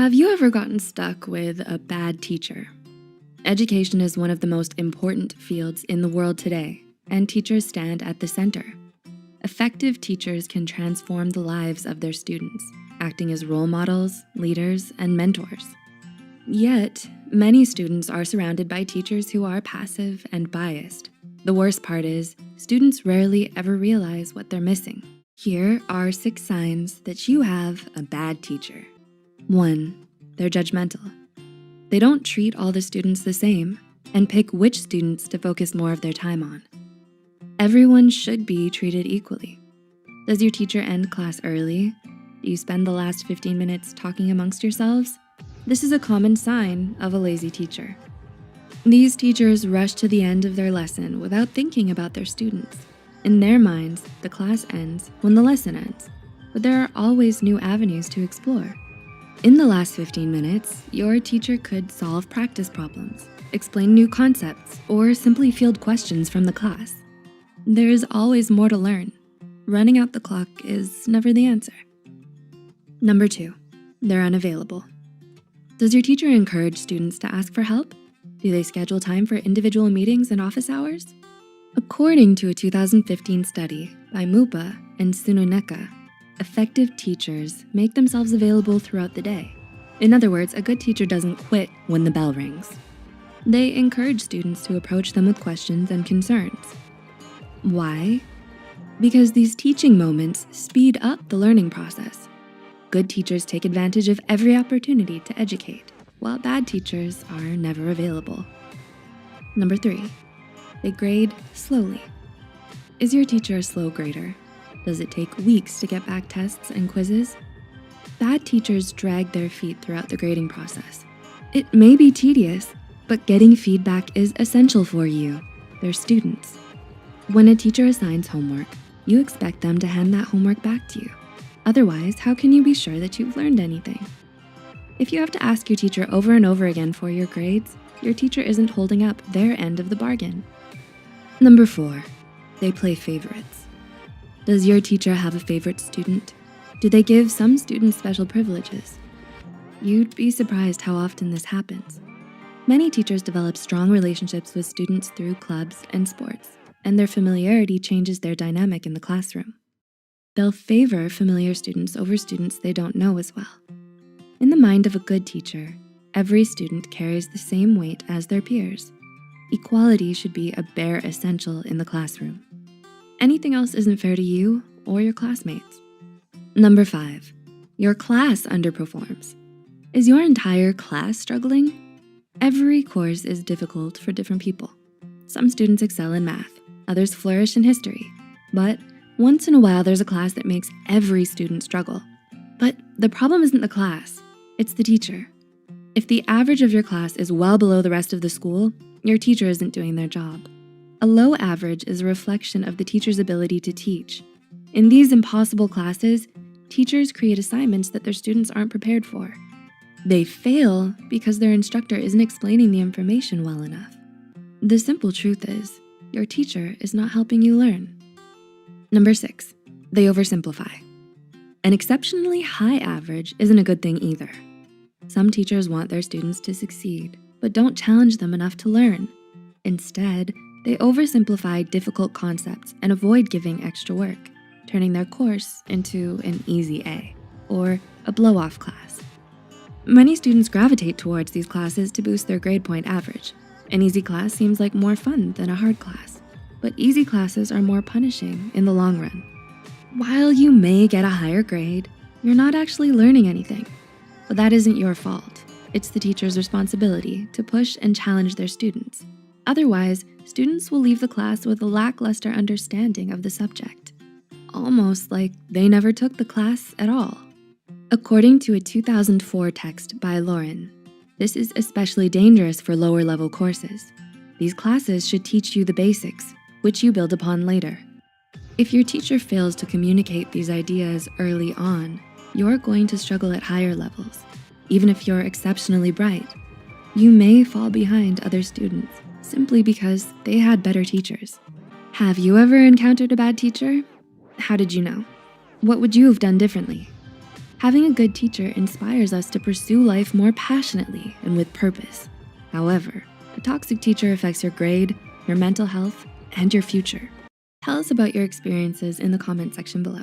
Have you ever gotten stuck with a bad teacher? Education is one of the most important fields in the world today, and teachers stand at the center. Effective teachers can transform the lives of their students, acting as role models, leaders, and mentors. Yet, many students are surrounded by teachers who are passive and biased. The worst part is, students rarely ever realize what they're missing. Here are 6 signs that you have a bad teacher. 1, they're judgmental. They don't treat all the students the same and pick which students to focus more of their time on. Everyone should be treated equally. Does your teacher end class early? Do you spend the last 15 minutes talking amongst yourselves? This is a common sign of a lazy teacher. These teachers rush to the end of their lesson without thinking about their students. In their minds, the class ends when the lesson ends, but there are always new avenues to explore. In the last 15 minutes, your teacher could solve practice problems, explain new concepts, or simply field questions from the class. There is always more to learn. Running out the clock is never the answer. Number 2, they're unavailable. Does your teacher encourage students to ask for help? Do they schedule time for individual meetings and office hours? According to a 2015 study by Mupa and Sununeka, effective teachers make themselves available throughout the day. In other words, a good teacher doesn't quit when the bell rings. They encourage students to approach them with questions and concerns. Why? Because these teaching moments speed up the learning process. Good teachers take advantage of every opportunity to educate, while bad teachers are never available. Number 3, they grade slowly. Is your teacher a slow grader? Does it take weeks to get back tests and quizzes? Bad teachers drag their feet throughout the grading process. It may be tedious, but getting feedback is essential for you, their students. When a teacher assigns homework, you expect them to hand that homework back to you. Otherwise, how can you be sure that you've learned anything? If you have to ask your teacher over and over again for your grades, your teacher isn't holding up their end of the bargain. Number 4, they play favorites. Does your teacher have a favorite student? Do they give some students special privileges? You'd be surprised how often this happens. Many teachers develop strong relationships with students through clubs and sports, and their familiarity changes their dynamic in the classroom. They'll favor familiar students over students they don't know as well. In the mind of a good teacher, every student carries the same weight as their peers. Equality should be a bare essential in the classroom. Anything else isn't fair to you or your classmates. Number 5, your class underperforms. Is your entire class struggling? Every course is difficult for different people. Some students excel in math, others flourish in history, but once in a while there's a class that makes every student struggle. But the problem isn't the class, it's the teacher. If the average of your class is well below the rest of the school, your teacher isn't doing their job. A low average is a reflection of the teacher's ability to teach. In these impossible classes, teachers create assignments that their students aren't prepared for. They fail because their instructor isn't explaining the information well enough. The simple truth is, your teacher is not helping you learn. Number 6, they oversimplify. An exceptionally high average isn't a good thing either. Some teachers want their students to succeed, but don't challenge them enough to learn. Instead, they oversimplify difficult concepts and avoid giving extra work, turning their course into an easy A or a blow-off class. Many students gravitate towards these classes to boost their grade point average. An easy class seems like more fun than a hard class, but easy classes are more punishing in the long run. While you may get a higher grade, you're not actually learning anything, but that isn't your fault. It's the teacher's responsibility to push and challenge their students. Otherwise, students will leave the class with a lackluster understanding of the subject, almost like they never took the class at all. According to a 2004 text by Lauren, this is especially dangerous for lower level courses. These classes should teach you the basics, which you build upon later. If your teacher fails to communicate these ideas early on, you're going to struggle at higher levels. Even if you're exceptionally bright, you may fall behind other students simply because they had better teachers. Have you ever encountered a bad teacher? How did you know? What would you have done differently? Having a good teacher inspires us to pursue life more passionately and with purpose. However, a toxic teacher affects your grade, your mental health, and your future. Tell us about your experiences in the comment section below.